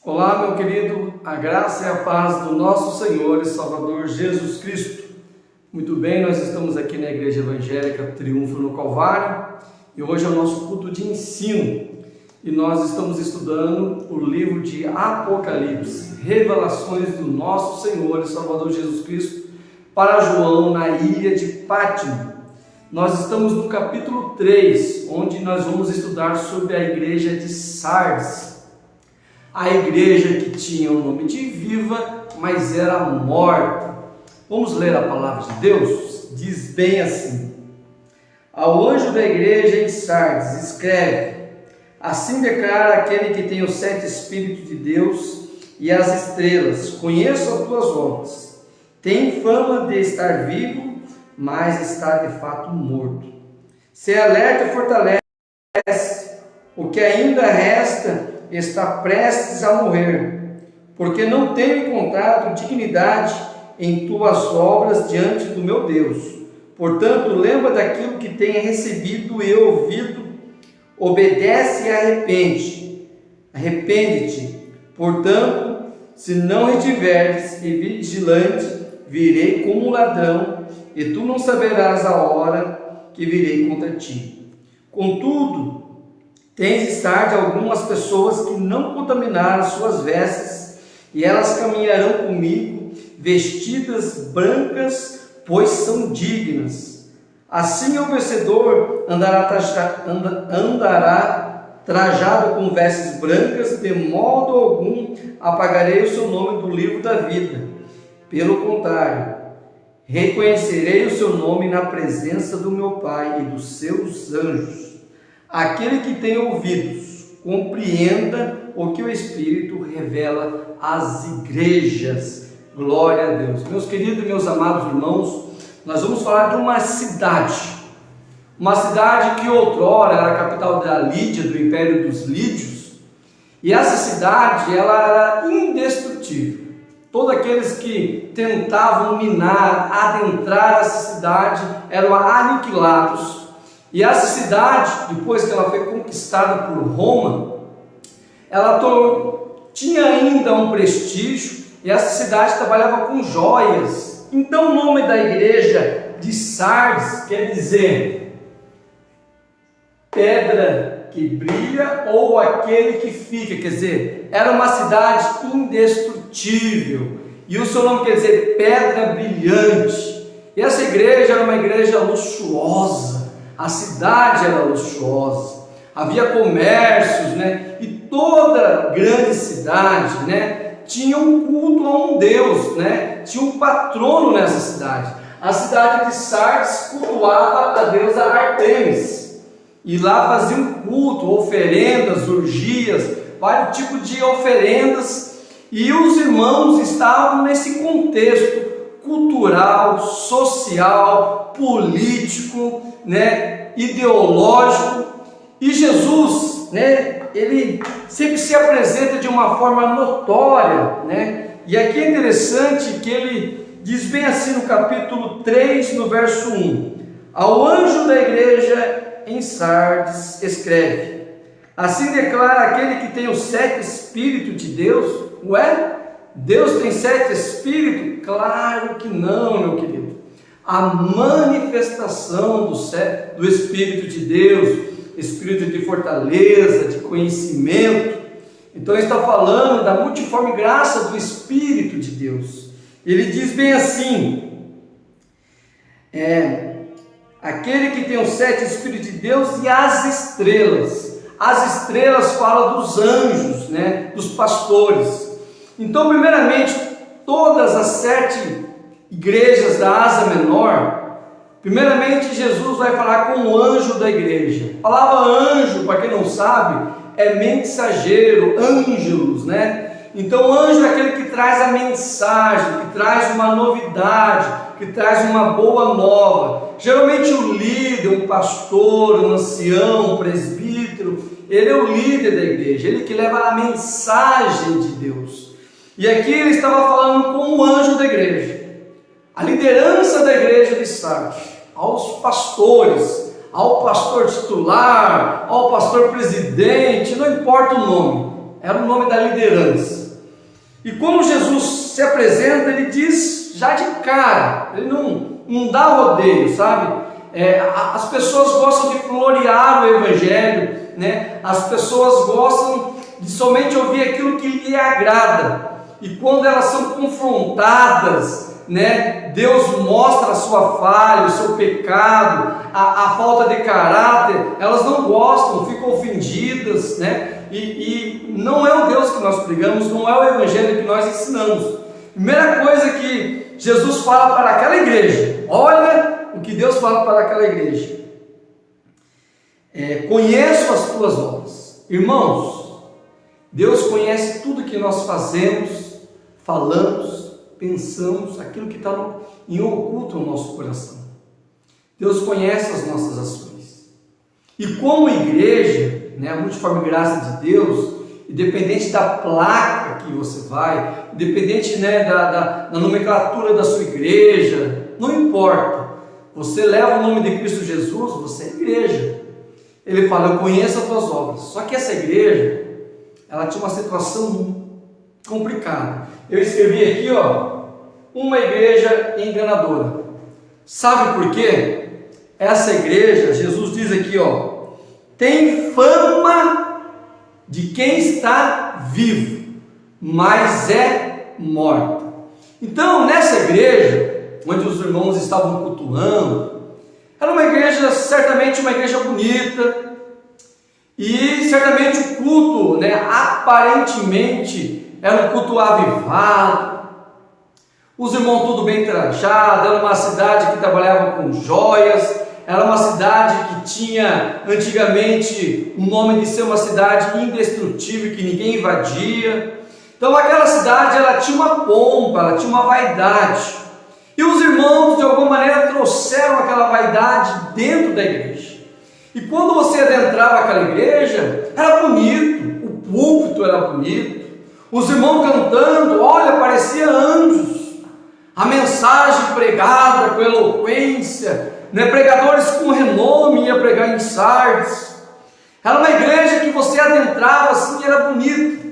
Olá, meu querido, a graça e a paz do nosso Senhor e Salvador Jesus Cristo. Muito bem, nós estamos aqui na Igreja Evangélica Triunfo no Calvário e hoje é o nosso culto de ensino e nós estamos estudando o livro de Apocalipse, revelações do nosso Senhor e Salvador Jesus Cristo para João na ilha de Pátimo. Nós estamos no capítulo 3, onde nós vamos estudar sobre a igreja de Sardes. A igreja que tinha o nome de viva, mas era morta. Vamos ler a palavra de Deus? Diz bem assim: ao anjo da igreja em Sardes escreve: assim declara aquele que tem os 7 Espíritos de Deus e as estrelas: conheço as tuas obras. Tem fama de estar vivo, mas está de fato morto. Se alerta e fortalece o que ainda resta, está prestes a morrer, porque não tenho encontrado dignidade em tuas obras diante do meu Deus. Portanto, lembra daquilo que tenha recebido e ouvido, obedece e arrepende-te. Portanto, se não retiveres e vigilante, virei como um ladrão, e tu não saberás a hora que virei contra ti. Contudo, tens de estar de algumas pessoas que não contaminaram suas vestes, e elas caminharão comigo, vestidas brancas, pois são dignas. Assim o vencedor andará trajado com vestes brancas, de modo algum apagarei o seu nome do livro da vida. Pelo contrário, reconhecerei o seu nome na presença do meu Pai e dos seus anjos. Aquele que tem ouvidos, compreenda o que o Espírito revela às igrejas. Glória a Deus. Meus queridos e meus amados irmãos, nós vamos falar de uma cidade que outrora era a capital da Lídia, do Império dos Lídios, e essa cidade ela era indestrutível. Todos aqueles que tentavam minar, adentrar essa cidade eram aniquilados. E essa cidade, depois que ela foi conquistada por Roma, ela tinha ainda um prestígio, e essa cidade trabalhava com joias. Então o nome da igreja de Sardes quer dizer pedra que brilha ou aquele que fica, quer dizer, era uma cidade indestrutível, e o seu nome quer dizer pedra brilhante. E essa igreja era uma igreja luxuosa. A cidade era luxuosa, havia comércios, e toda grande cidade, tinha um culto a um Deus, tinha um patrono nessa cidade. A cidade de Sardes cultuava a deusa Artemis, e lá fazia um culto, oferendas, orgias, vários tipos de oferendas, e os irmãos estavam nesse contexto cultural, social, político, ideológico. E Jesus, ele sempre se apresenta de uma forma notória, e aqui é interessante que ele diz bem assim no capítulo 3, no verso 1: ao anjo da igreja em Sardes escreve: assim declara aquele que tem os 7 Espíritos de Deus. Ué? Deus tem 7 Espíritos? Claro que não, meu querido. A manifestação do Espírito de Deus, Espírito de fortaleza, de conhecimento. Então ele está falando da multiforme graça do Espírito de Deus. Ele diz bem assim: aquele que tem os 7 Espíritos de Deus e as estrelas. As estrelas falam dos anjos, dos pastores. Então, primeiramente, todas as 7 igrejas da Ásia Menor, primeiramente Jesus vai falar com o anjo da igreja. A palavra anjo, para quem não sabe, é mensageiro, ângelos, Então, anjo é aquele que traz a mensagem, que traz uma novidade, que traz uma boa nova. Geralmente o líder, um pastor, um ancião, um presbítero, ele é o líder da igreja, ele que leva a mensagem de Deus. E aqui ele estava falando com o anjo da igreja, a liderança da igreja de Sardes, aos pastores, ao pastor titular, ao pastor presidente, não importa o nome, era o nome da liderança. E quando Jesus se apresenta, ele diz já de cara, ele não dá rodeio, sabe? As pessoas gostam de florear o Evangelho, né? As pessoas gostam de somente ouvir aquilo que lhe agrada. E quando elas são confrontadas, né, Deus mostra a sua falha, o seu pecado, a falta de caráter, elas não gostam, ficam ofendidas, né? E não é o Deus que nós pregamos, não é o Evangelho que nós ensinamos. Primeira coisa que Jesus fala para aquela igreja, olha o que Deus fala para aquela igreja: conheço as tuas obras. Irmãos, Deus conhece tudo que nós fazemos, falamos, pensamos, aquilo que está em oculto no nosso coração. Deus conhece as nossas ações. E como igreja, né, a Multiforme Graça de Deus, independente da placa que você vai, independente, né, da nomenclatura da sua igreja, não importa. Você leva o nome de Cristo Jesus, você é igreja. Ele fala, eu conheço as tuas obras. Só que essa igreja, ela tinha uma situação complicada. Eu escrevi aqui, uma igreja enganadora. Sabe por quê? Essa igreja, Jesus diz aqui, tem fama de quem está vivo, mas é morta. Então, nessa igreja, onde os irmãos estavam cultuando, era uma igreja, certamente uma igreja bonita, e certamente o culto, né, aparentemente, era um culto avivado, os irmãos tudo bem trajados, era uma cidade que trabalhava com joias, era uma cidade que tinha antigamente o nome de ser uma cidade indestrutível, que ninguém invadia. Então aquela cidade, ela tinha uma pompa, ela tinha uma vaidade, e os irmãos de alguma maneira trouxeram aquela vaidade dentro da igreja. E quando você adentrava aquela igreja, era bonito, o púlpito era bonito, os irmãos cantando, olha, parecia anjos, a mensagem pregada com eloquência, né? Pregadores com renome ia pregar em Sardes. Era uma igreja que você adentrava assim, era bonito,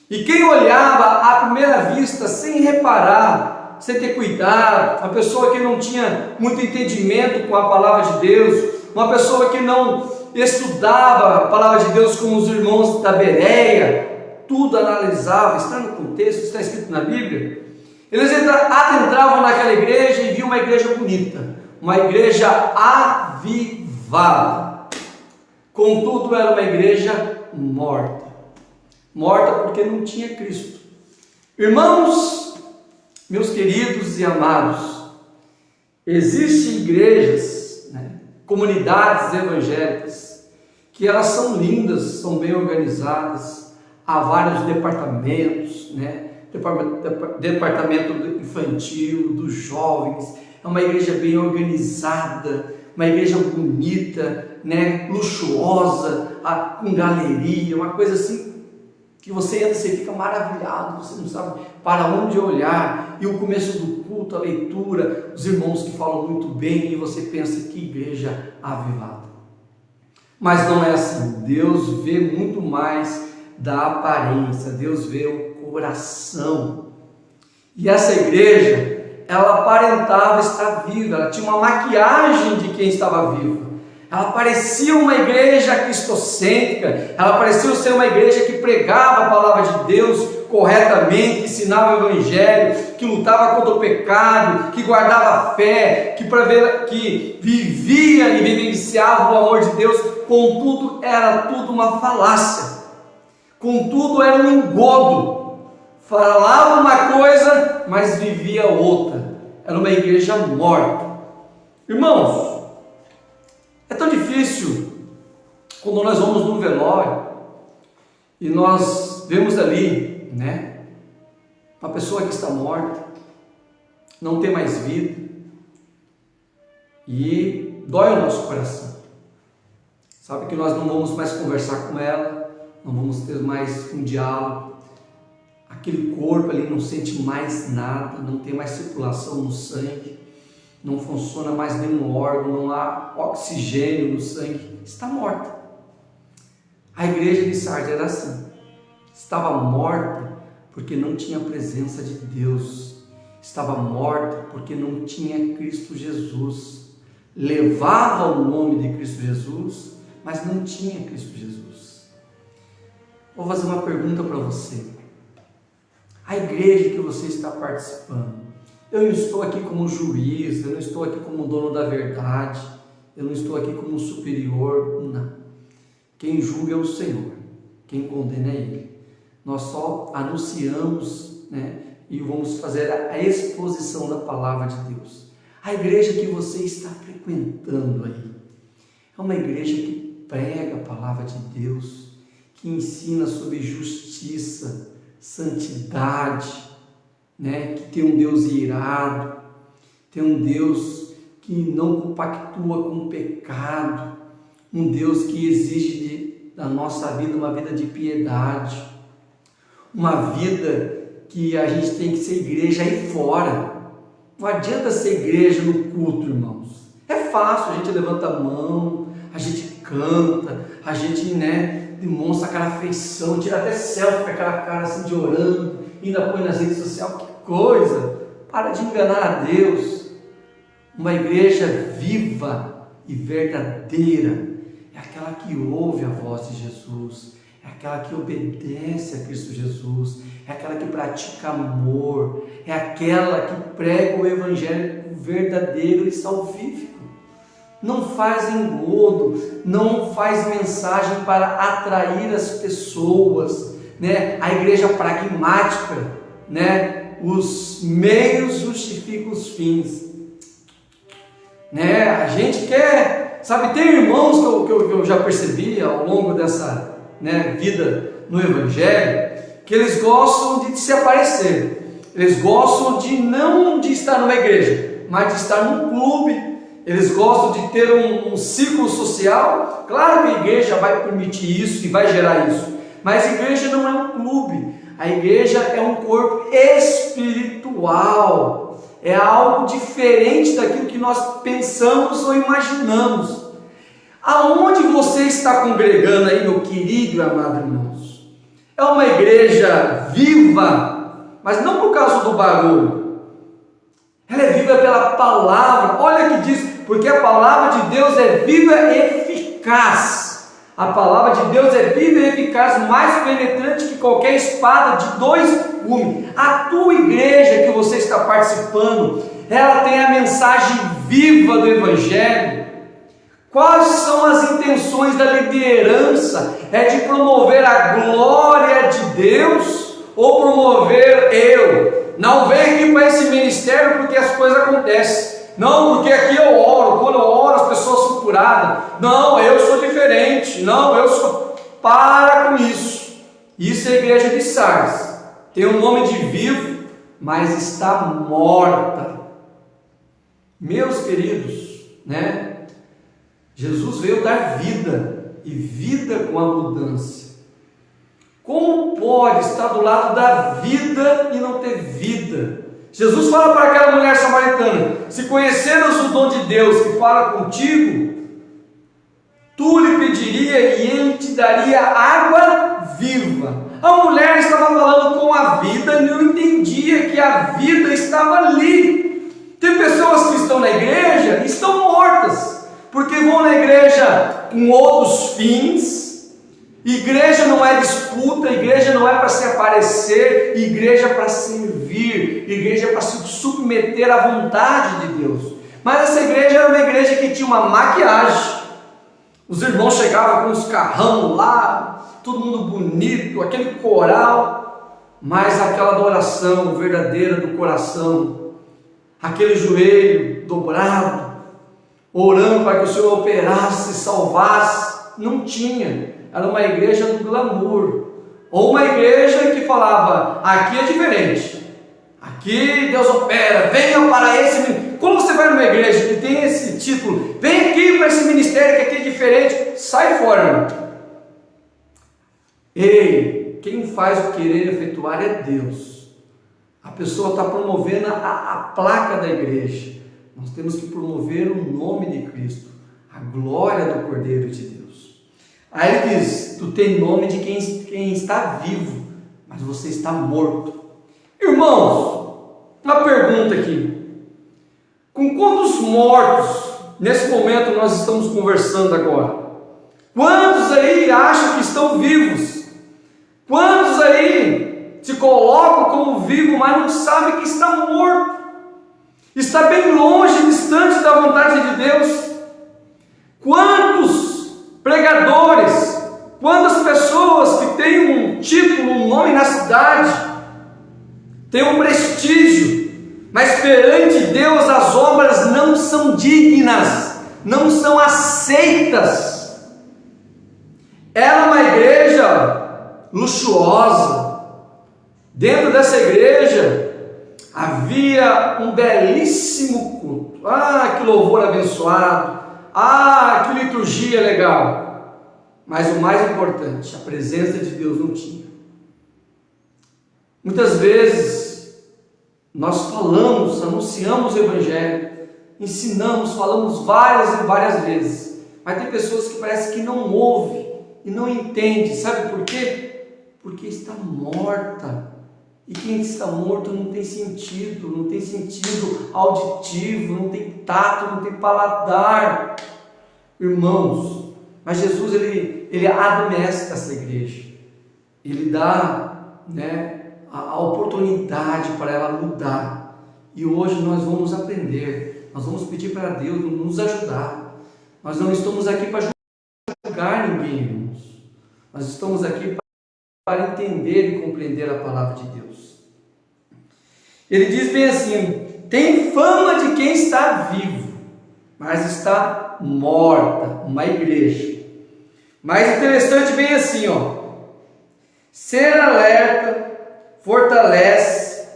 e quem olhava à primeira vista, sem reparar, sem ter cuidado, uma pessoa que não tinha muito entendimento com a palavra de Deus, uma pessoa que não estudava a palavra de Deus como os irmãos da Bereia, tudo analisava, está no contexto, está escrito na Bíblia. Eles adentravam naquela igreja e viam uma igreja bonita, uma igreja avivada. Contudo, era uma igreja morta. Morta porque não tinha Cristo. Irmãos, meus queridos e amados, existem igrejas, né, comunidades evangélicas, que elas são lindas, são bem organizadas, há vários departamentos, né? Departamento infantil, dos jovens, é uma igreja bem organizada, uma igreja bonita, né? Luxuosa, com galeria, uma coisa assim, que você entra e você fica maravilhado, você não sabe para onde olhar, e o começo do culto, a leitura, os irmãos que falam muito bem, e você pensa, que igreja avivada. Mas não é assim. Deus vê muito mais da aparência, Deus vê o coração. E essa igreja, ela aparentava estar viva, ela tinha uma maquiagem de quem estava vivo. Ela parecia uma igreja cristocêntrica, ela parecia ser uma igreja que pregava a palavra de Deus corretamente, ensinava o Evangelho, que lutava contra o pecado, que guardava a fé, que vivia e vivenciava o amor de Deus. Contudo, era tudo uma falácia, contudo era um engodo, falava uma coisa, mas vivia outra. Era uma igreja morta. Irmãos, é tão difícil quando nós vamos num velório e nós vemos ali, né, uma pessoa que está morta, não tem mais vida, e dói o nosso coração. Sabe que nós não vamos mais conversar com ela, não vamos ter mais um diálogo, aquele corpo ali não sente mais nada, não tem mais circulação no sangue, não funciona mais nenhum órgão, não há oxigênio no sangue, está morta. A igreja de Sardes era assim. estava morta porque não tinha a presença de Deus, estava morta porque não tinha Cristo Jesus, levava o nome de Cristo Jesus, mas não tinha Cristo Jesus. Vou fazer uma pergunta para você. A igreja que você está participando, eu não estou aqui como juiz, eu não estou aqui como dono da verdade, eu não estou aqui como superior, não. Quem julga é o Senhor, quem condena é Ele. Nós só anunciamos, e vamos fazer a exposição da palavra de Deus. A igreja que você está frequentando aí é uma igreja que prega a palavra de Deus, que ensina sobre justiça, santidade, que tem um Deus irado, tem um Deus que não compactua com o pecado, um Deus que exige da nossa vida uma vida de piedade, uma vida que a gente tem que ser igreja aí fora. Não adianta ser igreja no culto, irmãos. É fácil, a gente levanta a mão, a gente canta, a gente demonstra aquela afeição, tira até selfie com aquela cara assim de orando, ainda põe nas redes sociais, que coisa! Para de enganar a Deus. Uma igreja viva e verdadeira é aquela que ouve a voz de Jesus, é aquela que obedece a Cristo Jesus, é aquela que pratica amor, é aquela que prega o evangelho verdadeiro e salvífico. Não faz engodo, não faz mensagem para atrair as pessoas, a igreja pragmática, os meios justificam os fins, a gente quer, tem irmãos que eu já percebi ao longo dessa vida no evangelho, que eles gostam de se aparecer, eles gostam não de estar numa igreja, mas de estar num clube. Eles gostam de ter um ciclo social. Claro que a igreja vai permitir isso e vai gerar isso, mas a igreja não é um clube, a igreja é um corpo espiritual, é algo diferente daquilo que nós pensamos ou imaginamos. Aonde você está congregando aí, meu querido e amado irmãos? É uma igreja viva, mas não por causa do barulho, ela é viva pela palavra. Olha que diz, porque a palavra de Deus é viva e eficaz. A palavra de Deus é viva e eficaz, mais penetrante que qualquer espada de 2 gumes. A tua igreja que você está participando, ela tem a mensagem viva do evangelho. Quais são as intenções da liderança? É de promover a glória de Deus ou promover eu? Não vem aqui para esse ministério porque as coisas acontecem. Não, porque aqui eu oro. Quando eu oro as pessoas são curadas. Não, eu sou diferente. Não, eu sou... Para com isso. Isso é a igreja de Sardes. Tem um nome de vivo, mas está morta. Meus queridos, Jesus veio dar vida, e vida com abundância. Como pode estar do lado da vida e não ter vida? Jesus fala para aquela mulher samaritana: se conheceras o dom de Deus que fala contigo, tu lhe pediria e ele te daria água viva. A mulher estava falando com a vida e não entendia que a vida estava ali. Tem pessoas que estão na igreja e estão mortas, porque vão na igreja com outros fins. Igreja não é disputa, igreja não é para se aparecer, igreja é para servir, igreja é para se submeter à vontade de Deus. Mas essa igreja era uma igreja que tinha uma maquiagem. Os irmãos chegavam com os carrão lá, todo mundo bonito, aquele coral, mas aquela adoração verdadeira do coração, aquele joelho dobrado, orando para que o Senhor operasse, salvasse, não tinha. Era uma igreja do glamour, ou uma igreja que falava: aqui é diferente, aqui Deus opera, venha para esse ministério. Quando você vai numa igreja que tem esse título, vem aqui para esse ministério que aqui é diferente, sai fora. Ei, quem faz o querer efetuar é Deus. A pessoa está promovendo a placa da igreja. Nós temos que promover o nome de Cristo, a glória do Cordeiro de Deus. Aí ele diz: tu tem nome de quem está vivo, mas você está morto. Irmãos, uma pergunta aqui. Com quantos mortos, nesse momento nós estamos conversando agora? Quantos aí acham que estão vivos? Quantos aí se colocam como vivo, mas não sabem que está morto? Está bem longe, distante da vontade de Deus. Quantos pregadores, quantas pessoas que têm um título, um nome na cidade, têm um prestígio, mas perante Deus as obras não são dignas, não são aceitas. Era uma igreja luxuosa. Dentro dessa igreja havia um belíssimo culto. Ah, que louvor abençoado. Ah, que liturgia legal. Mas o mais importante, a presença de Deus não tinha. Muitas vezes nós falamos, anunciamos o Evangelho, ensinamos, falamos várias e várias vezes, mas tem pessoas que parece que não ouvem e não entendem. Sabe por quê? Porque está morta. E quem está morto não tem sentido auditivo, não tem tato, não tem paladar. Irmãos, mas Jesus ele admoesta essa igreja. Ele dá, a oportunidade para ela mudar. E hoje nós vamos aprender, nós vamos pedir para Deus nos ajudar. Nós não estamos aqui para julgar ninguém, irmãos. Nós estamos aqui para entender e compreender a palavra de Deus. Ele diz bem assim: tem fama de quem está vivo, mas está morta, uma igreja. Mais interessante, bem assim, ser alerta fortalece,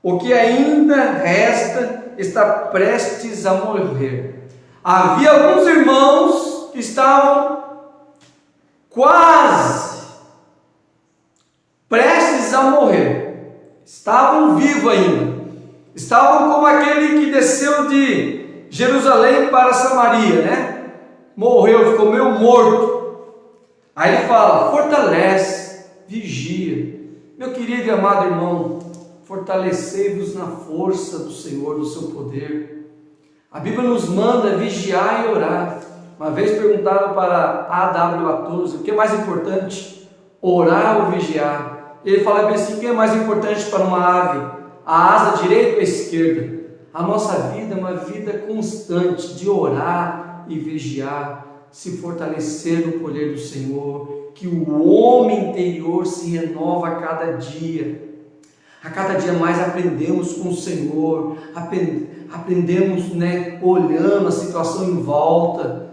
o que ainda resta está prestes a morrer. Havia alguns irmãos que estavam quase prestes a morrer, estavam vivos ainda, estavam como aquele que desceu de Jerusalém para Samaria, morreu, ficou meio morto. Aí ele fala: fortalece, vigia. Meu querido e amado irmão, fortalecei-vos na força do Senhor, do seu poder. A Bíblia nos manda vigiar e orar. Uma vez perguntaram para A.W. Tozer: o que é mais importante, orar ou vigiar? Ele fala bem assim: o que é mais importante para uma ave, a asa direita ou a esquerda? A nossa vida é uma vida constante de orar e vigiar, se fortalecer no poder do Senhor, que o homem interior se renova a cada dia. A cada dia mais aprendemos com o Senhor, aprendemos, olhando a situação em volta,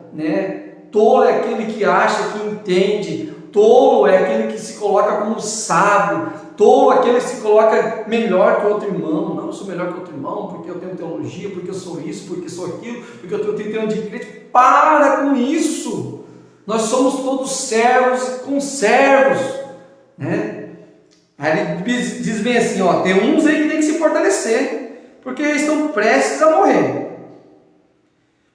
Tolo é aquele que acha que entende, tolo é aquele que se coloca como sábio, tolo é aquele que se coloca melhor que outro irmão. Não, eu sou melhor que outro irmão porque eu tenho teologia, porque eu sou isso, porque eu sou aquilo, porque eu tenho teologia de crente. Para com isso! Nós somos todos servos e conservos, Aí ele diz bem assim, tem uns aí que tem que se fortalecer, porque eles estão prestes a morrer,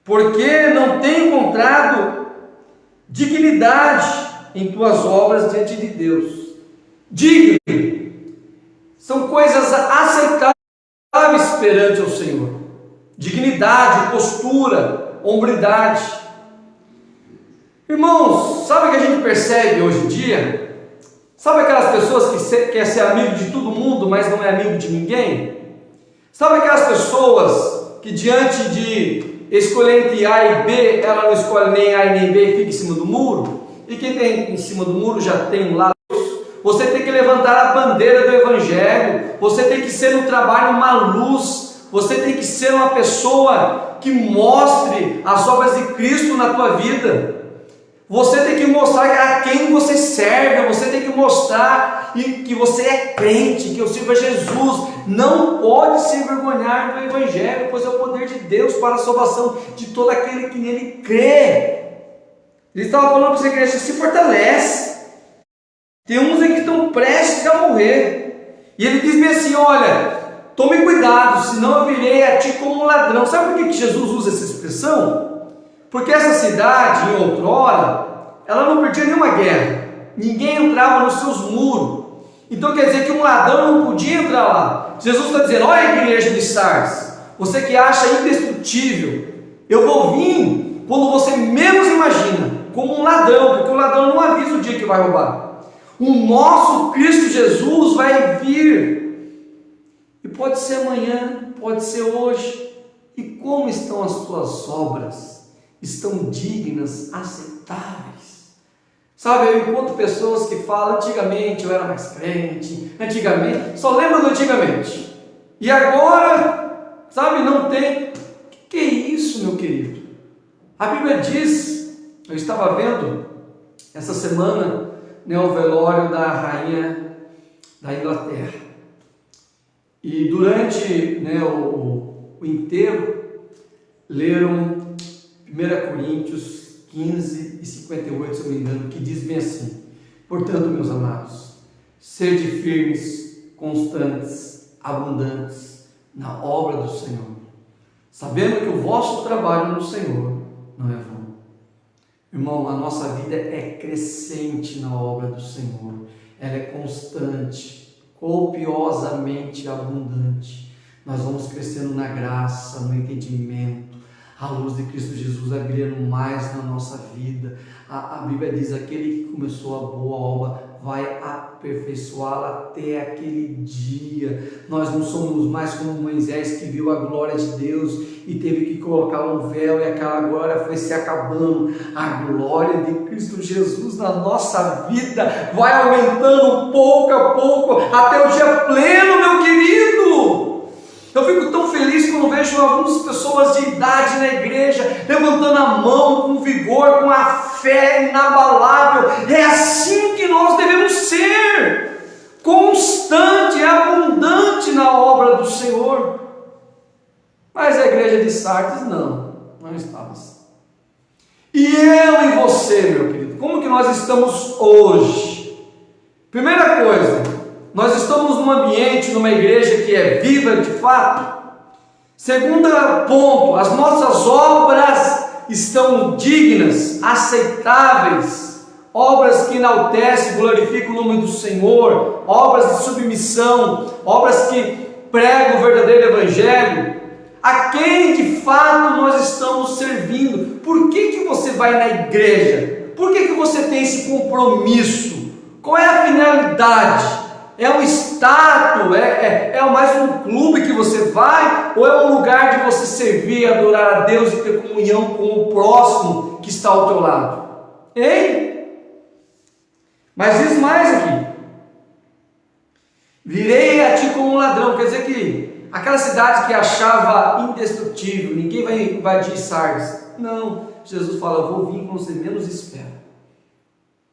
porque não tem encontrado dignidade em tuas obras diante de Deus. Digno são coisas aceitáveis perante o Senhor: dignidade, postura, hombridade. Irmãos, sabe o que a gente percebe hoje em dia? Sabe aquelas pessoas que quer ser amigo de todo mundo, mas não é amigo de ninguém? Sabe aquelas pessoas que diante de escolher entre A e B, ela não escolhe nem A e nem B e fica em cima do muro? E quem tem em cima do muro já tem um lado. Você tem que levantar a bandeira do Evangelho, você tem que ser no trabalho uma luz, você tem que ser uma pessoa que mostre as obras de Cristo na tua vida. Você tem que mostrar a quem você serve, você tem que mostrar que você é crente, que eu sirvo a Jesus. Não pode se envergonhar do Evangelho, pois é o poder de Deus para a salvação de todo aquele que nele crê. Ele estava falando para essa igreja: se fortalece. Tem uns aqui que estão prestes a morrer. E ele diz bem assim: olha, tome cuidado, senão eu virei a ti como um ladrão. Sabe por que Jesus usa essa expressão? Porque essa cidade, em outrora, ela não perdia nenhuma guerra, ninguém entrava nos seus muros. Então quer dizer que um ladrão não podia entrar lá. Jesus está dizendo: olha a igreja de Sardes, você que acha indestrutível, eu vou vir quando você menos imagina, como um ladrão, porque o ladrão não avisa o dia que vai roubar. O nosso Cristo Jesus vai vir, e pode ser amanhã, pode ser hoje. E como estão as tuas obras? Estão dignas, aceitáveis? Sabe, eu encontro pessoas que falam: antigamente eu era mais crente, antigamente, só lembra do antigamente, e agora, sabe, não tem. Que é isso, meu querido? A Bíblia diz, eu estava vendo essa semana, o velório da rainha da Inglaterra, e durante o enterro, leram 1 Coríntios 15 e 58, se eu não me engano, que diz bem assim: portanto, meus amados, sede firmes, constantes, abundantes na obra do Senhor, sabendo que o vosso trabalho no Senhor não é vão. Irmão, a nossa vida é crescente na obra do Senhor, ela é constante, copiosamente abundante. Nós vamos crescendo na graça, no entendimento, a luz de Cristo Jesus vai brilhando mais na nossa vida. A Bíblia diz: aquele que começou a boa obra vai aperfeiçoá-la até aquele dia. Nós não somos mais como Moisés, que viu a glória de Deus e teve que colocar um véu, e aquela glória foi se acabando. A glória de Cristo Jesus na nossa vida vai aumentando pouco a pouco até o dia pleno, meu querido. Eu fico tão feliz quando vejo algumas pessoas de idade na igreja levantando a mão com vigor, com a fé inabalável. É assim que nós devemos ser, constante, abundante na obra do Senhor. Mas a igreja de Sardes não estava assim. E eu e você, meu querido, como que nós estamos hoje? Primeira coisa, nós estamos num ambiente, numa igreja que é viva de fato. Segundo ponto, as nossas obras estão dignas, aceitáveis, obras que enaltecem, glorificam o nome do Senhor, obras de submissão, obras que pregam o verdadeiro evangelho. A quem de fato nós estamos servindo? Por que você vai na igreja? Por que você tem esse compromisso? Qual é a finalidade? É um status? É mais um clube que você vai? Ou é um lugar de você servir, adorar a Deus e ter comunhão com o próximo que está ao teu lado? Hein? Mas diz mais aqui: virei a ti como um ladrão. Quer dizer que aquela cidade que achava indestrutível, ninguém vai invadir Sardes. Não, Jesus fala: eu vou vir quando você menos espera.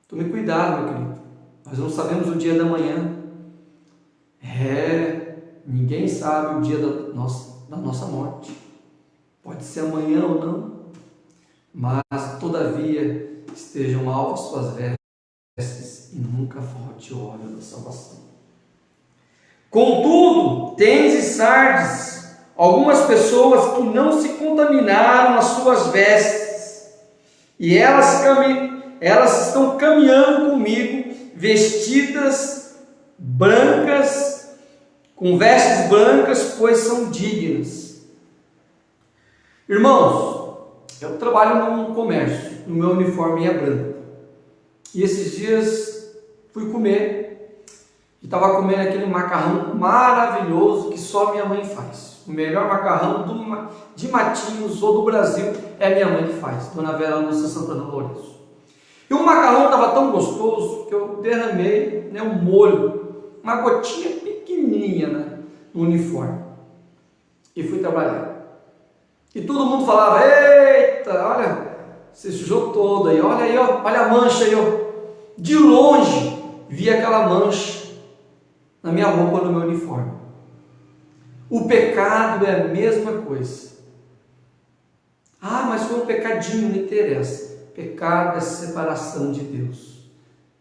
Tome cuidado, meu querido. Nós não sabemos o dia da manhã. Ninguém sabe o dia da nossa morte. Pode ser amanhã ou não. Mas, todavia, estejam alvas suas vestes e nunca falte o óleo da salvação. Contudo, tens em Sardes algumas pessoas que não se contaminaram as suas vestes, e elas estão caminhando comigo, vestidas brancas, com vestes brancas, pois são dignas. Irmãos, eu trabalho num comércio, no meu uniforme é branco, e esses dias fui comer, e estava comendo aquele macarrão maravilhoso que só minha mãe faz. O melhor macarrão de Matinhos ou do Brasil é minha mãe que faz, Dona Vera Lúcia Santana Lourenço. E o macarrão estava tão gostoso que eu derramei um molho, uma gotinha pequenininha no uniforme, e fui trabalhar. E todo mundo falava: eita, olha, você sujou todo aí, olha aí, ó, olha a mancha aí, ó. De longe via aquela mancha na minha roupa, no meu uniforme. O pecado é a mesma coisa. Ah, mas foi um pecadinho, não interessa. Pecado é separação de Deus.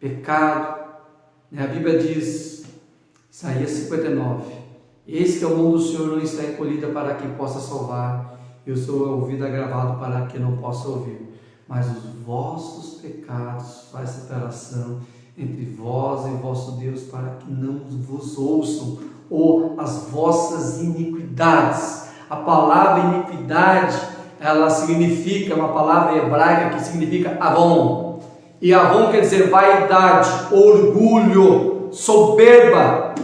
Pecado, a Bíblia diz, Isaías 59, eis que a mão do Senhor não está encolhida para que possa salvar, e o seu ouvido agravado para que não possa ouvir. mas os vossos pecados faz separação entre vós e o vosso Deus, para que não vos ouçam, ou as vossas iniquidades. A palavra iniquidade, ela significa, uma palavra hebraica que significa avon, e avon quer dizer vaidade, orgulho, soberba.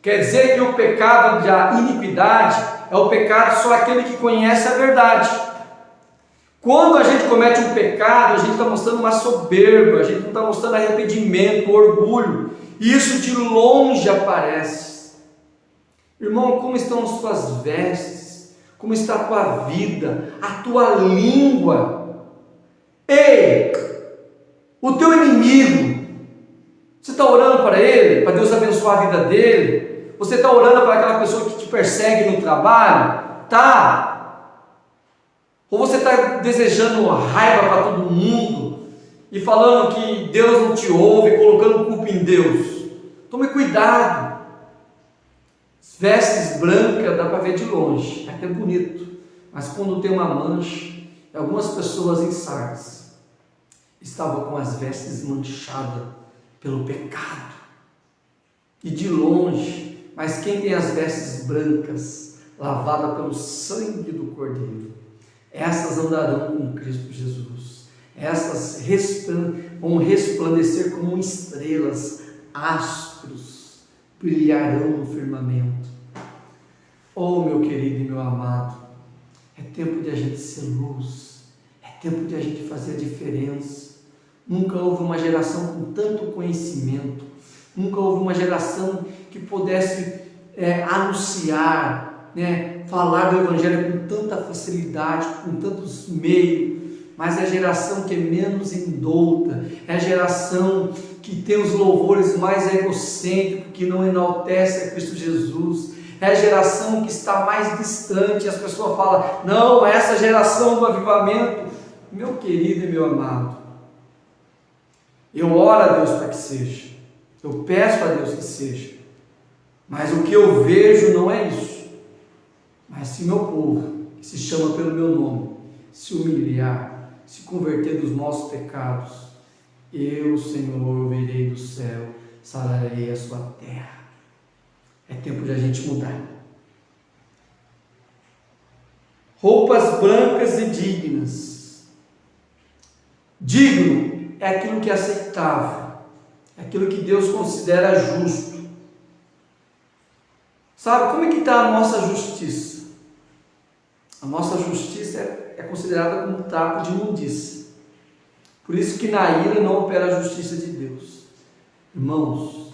Quer dizer que o pecado da iniquidade é o pecado só aquele que conhece a verdade. Quando a gente comete um pecado, a gente está mostrando uma soberba, a gente não está mostrando arrependimento, orgulho, e isso de longe aparece. Irmão, como estão as tuas vestes? Como está a tua vida? A tua língua? Ei, o teu inimigo, você está orando para ele, para Deus abençoar a vida dele? Você está orando para aquela pessoa que te persegue no trabalho? Tá? Ou você está desejando raiva para todo mundo e falando que Deus não te ouve, colocando culpa em Deus? Tome cuidado. Vestes brancas dá para ver de longe, é até bonito, mas quando tem uma mancha, algumas pessoas em Sardes estavam com as vestes manchadas pelo pecado, e de longe, mas quem tem as vestes brancas, lavadas pelo sangue do Cordeiro, essas andarão com Cristo Jesus. Essas vão resplandecer como estrelas, astros, brilharão no firmamento. Oh, meu querido e meu amado, é tempo de a gente ser luz, é tempo de a gente fazer a diferença. Nunca houve uma geração com tanto conhecimento, nunca houve uma geração que pudesse anunciar, falar do Evangelho com tanta facilidade, com tantos meios, mas é a geração que é menos indouta, é a geração que tem os louvores mais egocêntricos, que não enaltece a Cristo Jesus, é a geração que está mais distante. As pessoas falam, não, essa geração do avivamento. Meu querido e meu amado, eu oro a Deus para que seja, eu peço a Deus que seja, mas o que eu vejo não é isso. Mas se meu povo, que se chama pelo meu nome, se humilhar, se converter dos nossos pecados, eu, Senhor, virei do céu, sararei a sua terra. É tempo de a gente mudar. Roupas brancas e dignas. Digno é aquilo que é aceitável, é aquilo que Deus considera justo. Sabe como é que está a nossa justiça? A nossa justiça é considerada como um trapo de imundícia. Por isso que na ira não opera a justiça de Deus. Irmãos,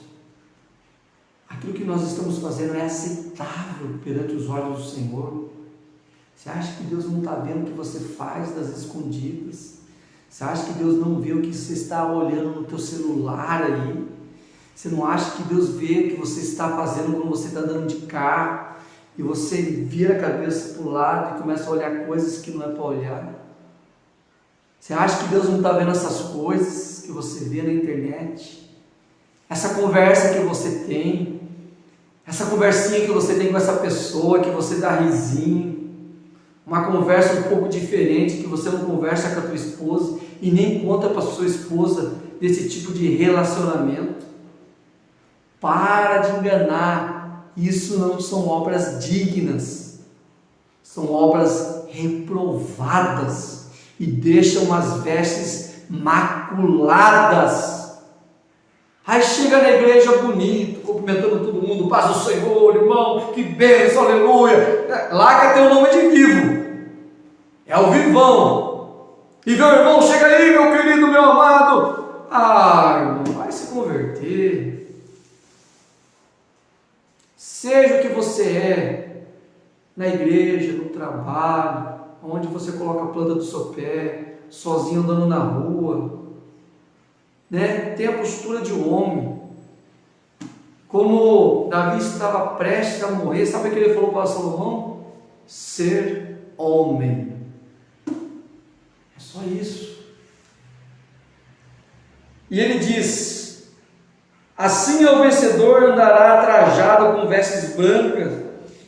aquilo que nós estamos fazendo é aceitável perante os olhos do Senhor. Você acha que Deus não está vendo o que você faz das escondidas? Você acha que Deus não vê o que você está olhando no teu celular aí? Você não acha que Deus vê o que você está fazendo quando você está andando de carro e você vira a cabeça para o lado e começa a olhar coisas que não é para olhar? Você acha que Deus não está vendo essas coisas que você vê na internet? Essa conversa que você tem, essa conversinha que você tem com essa pessoa, que você dá risinho, uma conversa um pouco diferente, que você não conversa com a tua esposa e nem conta para a sua esposa desse tipo de relacionamento. Para de enganar, isso não são obras dignas, são obras reprovadas e deixam as vestes maculadas. Aí chega na igreja bonito, cumprimentando todo mundo, paz do Senhor, irmão, que bênção, aleluia. Lá que tem o nome de vivo, é o vivão. E meu irmão, chega aí, meu querido, meu amado. Irmão, vai se converter. Seja o que você é, na igreja, no trabalho, onde você coloca a planta do seu pé, sozinho andando na rua, Tenha a postura de homem. Como Davi estava prestes a morrer, sabe o que ele falou para Salomão? Ser homem. É só isso. E ele diz: assim o vencedor andará trajado com vestes brancas,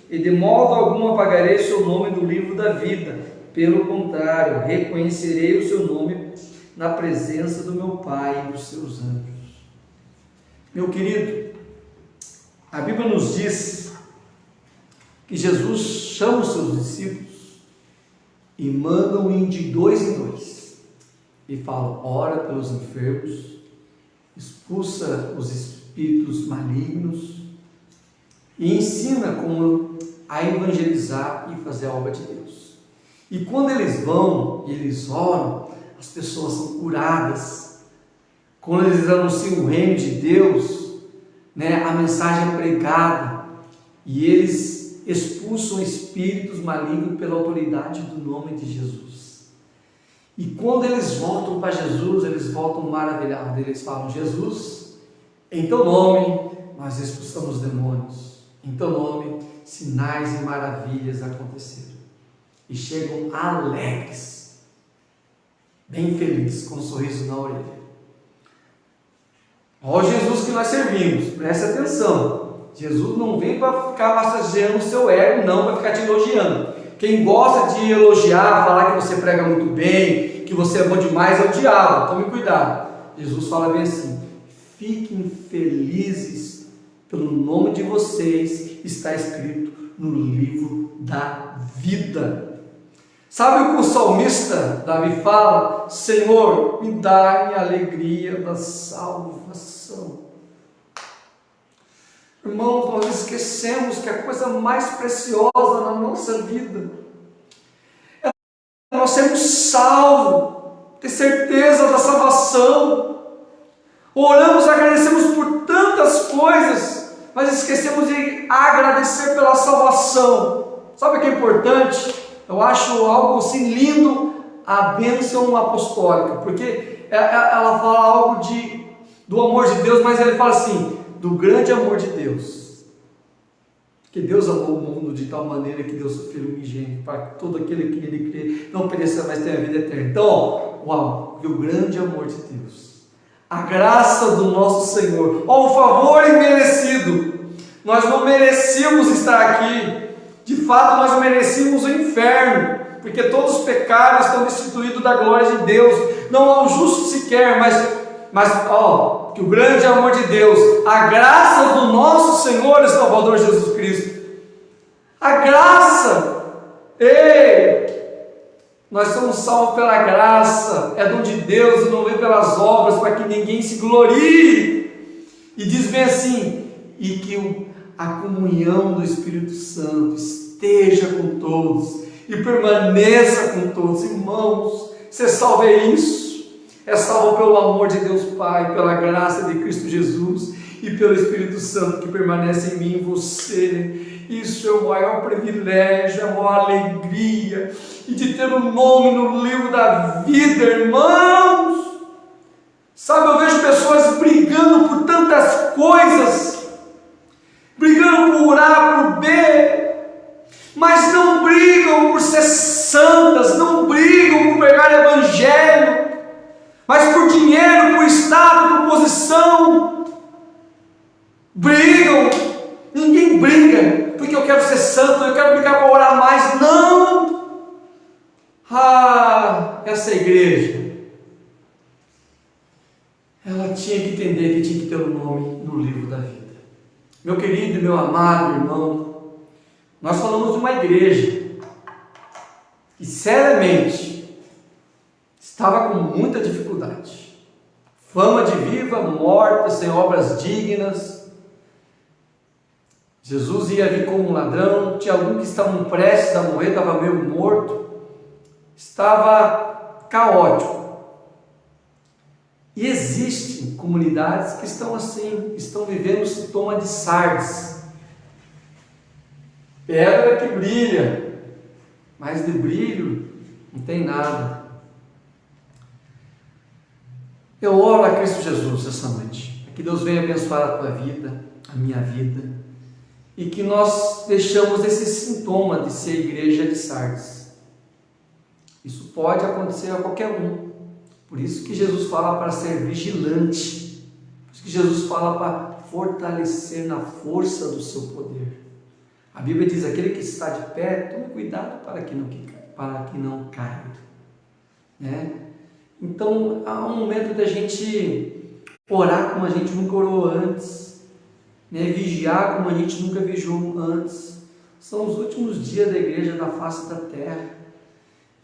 e de modo algum apagarei seu nome do livro da vida, Pelo contrário, reconhecerei o seu nome na presença do meu Pai e dos seus anjos. Meu querido, a Bíblia nos diz que Jesus chama os seus discípulos e manda ir de 2 em 2 e fala: ora pelos enfermos, expulsa os espíritos malignos e ensina como a evangelizar e fazer a obra de Deus. E quando eles vão e eles oram, as pessoas são curadas. Quando eles anunciam o reino de Deus, a mensagem é pregada e eles expulsam espíritos malignos pela autoridade do nome de Jesus. E quando eles voltam para Jesus, eles voltam maravilhados. Eles falam: Jesus, em teu nome nós expulsamos demônios, em teu nome sinais e maravilhas aconteceram. E chegam alegres, bem felizes, com um sorriso na orelha. Olha o Jesus que nós servimos, preste atenção. Jesus não vem para ficar massageando o seu ego, não, para ficar te elogiando. Quem gosta de elogiar, falar que você prega muito bem, que você é bom demais, é o diabo. Tome cuidado. Jesus fala bem assim: fiquem felizes pelo nome de vocês, está escrito no livro da vida. Sabe o que o salmista Davi fala? Senhor, me dá-me a alegria da salvação. Irmãos, nós esquecemos que a coisa mais preciosa na nossa vida é nós sermos salvos, ter certeza da salvação. Oramos, agradecemos por tantas coisas, mas esquecemos de agradecer pela salvação. Sabe o que é importante? Eu acho algo assim lindo, a bênção apostólica, porque ela fala algo do amor de Deus, mas ele fala assim: do grande amor de Deus, que Deus amou o mundo de tal maneira que deu seu Filho unigênito, para que todo aquele que nele crê não pereça, mas tenha a vida eterna. Então, uau, o grande amor de Deus, a graça do nosso Senhor, o favor imerecido. Nós não merecíamos estar aqui, de fato nós merecíamos o inferno, porque todos os pecados estão destituídos da glória de Deus, não há um justo sequer, mas que o grande amor de Deus, a graça do nosso Senhor e Salvador Jesus Cristo, a graça, nós somos salvos pela graça, é dom de Deus e não vem pelas obras, para que ninguém se glorie. E diz bem assim: e que a comunhão do Espírito Santo esteja com todos e permaneça com todos. Irmãos, ser salvo é isso, é salvo pelo amor de Deus Pai, pela graça de Cristo Jesus e pelo Espírito Santo que permanece em mim e em você. Isso é o maior privilégio, a maior alegria, e de ter um nome no livro da vida, irmãos. Sabe, eu vejo pessoas brigando por tantas coisas, brigando por A, por B, mas não brigam por ser santas, não brigam por pregar evangelho, mas por dinheiro, por estado, por posição. Brigam. Ninguém briga porque eu quero ser santo, eu quero brigar para orar mais. Não! Essa igreja, ela tinha que entender que tinha que ter um nome no livro da vida. Meu querido e meu amado irmão, nós falamos de uma igreja que seriamente estava com muita dificuldade, fama de viva, morta, sem obras dignas. Jesus ia vir como um ladrão, tinha alguns que estavam prestes a morrer, estava meio morto, estava caótico. E existem comunidades que estão assim, estão vivendo o sintoma de Sardes, pedra que brilha, mas de brilho não tem nada. Eu oro a Cristo Jesus essa noite, que Deus venha abençoar a tua vida, a minha vida, e que nós deixamos esse sintoma de ser igreja de Sardes. Isso pode acontecer a qualquer um. Por isso que Jesus fala para ser vigilante. Por isso que Jesus fala para fortalecer na força do seu poder. A Bíblia diz: aquele que está de pé, tome cuidado para que para que não caia, né? Então, há um momento da gente orar como a gente nunca orou antes, né? Vigiar como a gente nunca vigiou antes. São os últimos dias da igreja da face da terra.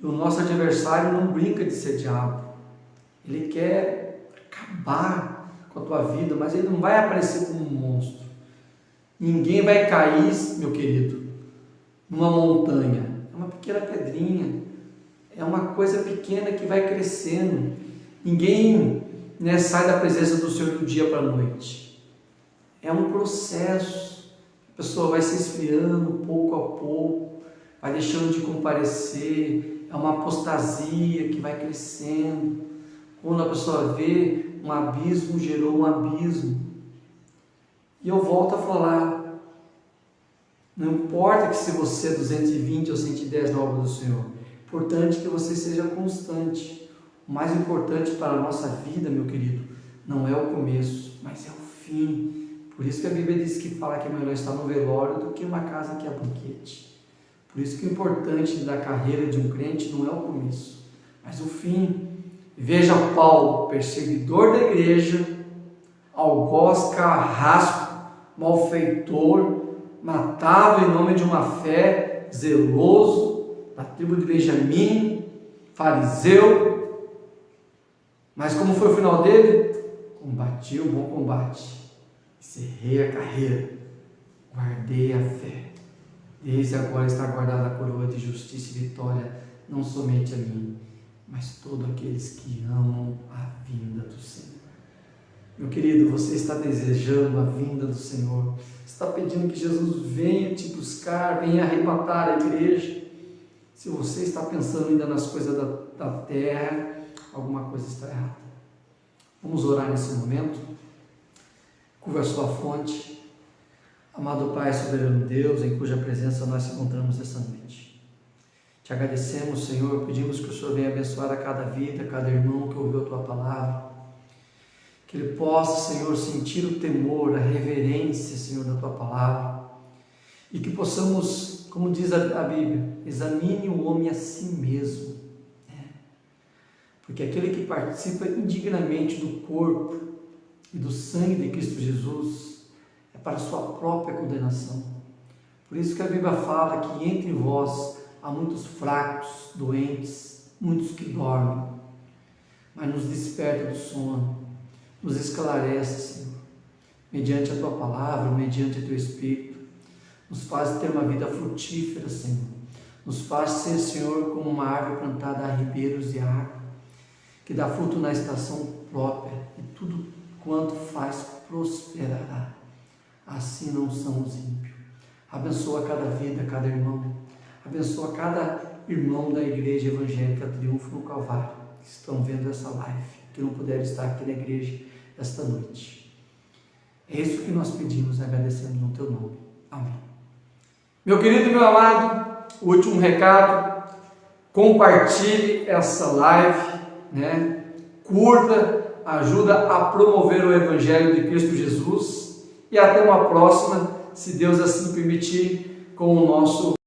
E o nosso adversário não brinca de ser diabo. Ele quer acabar com a tua vida, mas ele não vai aparecer como um monstro. Ninguém vai cair, meu querido, numa montanha. É uma pequena pedrinha, é uma coisa pequena que vai crescendo. Ninguém, né, sai da presença do Senhor do dia para a noite. É um processo. A pessoa vai se esfriando pouco a pouco, vai deixando de comparecer. É uma apostasia que vai crescendo. Quando a pessoa vê, um abismo gerou um abismo. E eu volto a falar, não importa que se você é 220 ou 110 na obra do Senhor, importante que você seja constante. O mais importante para a nossa vida, meu querido, não é o começo, mas é o fim. Por isso que a Bíblia diz que fala que é melhor estar no velório do que uma casa que é banquete. Por isso que o importante da carreira de um crente não é o começo, mas o fim. Veja Paulo, perseguidor da igreja, algoz, carrasco, malfeitor, matava em nome de uma fé, zeloso, da tribo de Benjamim, fariseu. Mas como foi o final dele? Combati o bom combate, encerrei a carreira, guardei a fé. Desde agora está guardada a coroa de justiça e vitória, não somente a mim, mas todos aqueles que amam a vinda do Senhor. Meu querido, você está desejando a vinda do Senhor, está pedindo que Jesus venha te buscar, venha arrebatar a igreja. Se você está pensando ainda nas coisas da terra, alguma coisa está errada. Vamos orar nesse momento. Curva a sua fonte. Amado Pai, soberano Deus, em cuja presença nós nos encontramos essa noite. Te agradecemos, Senhor, pedimos que o Senhor venha abençoar a cada vida, cada irmão que ouviu a Tua palavra. Que ele possa, Senhor, sentir o temor, a reverência, Senhor, da Tua palavra. E que possamos, como diz a Bíblia, examine o homem a si mesmo. Né? Porque aquele que participa indignamente do corpo e do sangue de Cristo Jesus é para a sua própria condenação. Por isso que a Bíblia fala que entre vós há muitos fracos, doentes, muitos que dormem, mas nos desperta do sono, nos esclarece, Senhor, mediante a Tua palavra, mediante o Teu Espírito, nos faz ter uma vida frutífera, Senhor, nos faz ser, Senhor, como uma árvore plantada a ribeiros de água, que dá fruto na estação própria, e tudo quanto faz prosperará. Assim não são os ímpios. Abençoa cada vida, cada irmão. Abençoa cada irmão da Igreja Evangélica Triunfo no Calvário, que estão vendo essa live, que não puderam estar aqui na igreja esta noite. É isso que nós pedimos e agradecemos no Teu nome. Amém. Meu querido e meu amado, último recado, compartilhe essa live, né? Curta, ajuda a promover o Evangelho de Cristo Jesus e até uma próxima, se Deus assim permitir, com o nosso